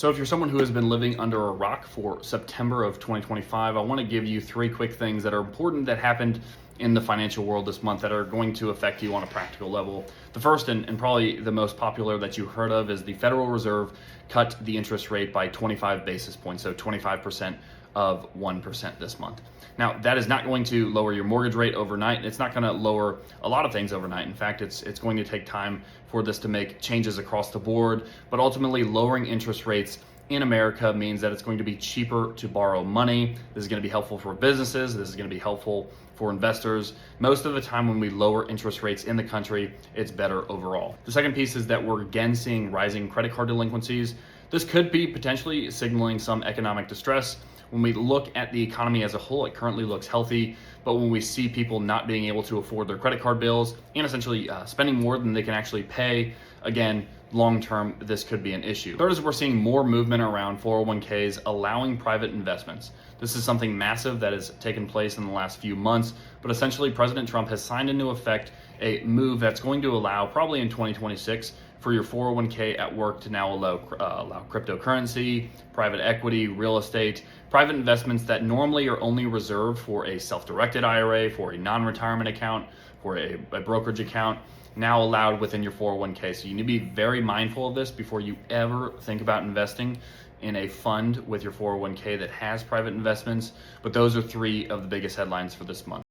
So if you're someone who has been living under a rock for September of 2025, I want to give you 3 quick things that are important that happened in the financial world this month that are going to affect you on a practical level. The first and probably the most popular that you heard of is the Federal Reserve cut the interest rate by 25 basis points, so 25% of 1% this month. Now, that is not going to lower your mortgage rate overnight. It's not going to lower a lot of things overnight. In fact, it's going to take time for this to make changes across the board, but ultimately lowering interest rates in America means that it's going to be cheaper to borrow money. This is going to be helpful for businesses. This is going to be helpful for investors. Most of the time when we lower interest rates in the country, it's better overall. The second piece is that we're again seeing rising credit card delinquencies. This could be potentially signaling some economic distress. When we look at the economy as a whole, it currently looks healthy, but when we see people not being able to afford their credit card bills and essentially spending more than they can actually pay, again, long-term, this could be an issue. Third is we're seeing more movement around 401ks allowing private investments. This is something massive that has taken place in the last few months, but essentially President Trump has signed into effect a move that's going to allow, probably in 2026, for your 401k at work to now allow cryptocurrency, private equity, real estate, private investments that normally are only reserved for a self-directed IRA, for a non-retirement account, for a brokerage account, now allowed within your 401k. So you need to be very mindful of this before you ever think about investing in a fund with your 401k that has private investments. But those are 3 of the biggest headlines for this month.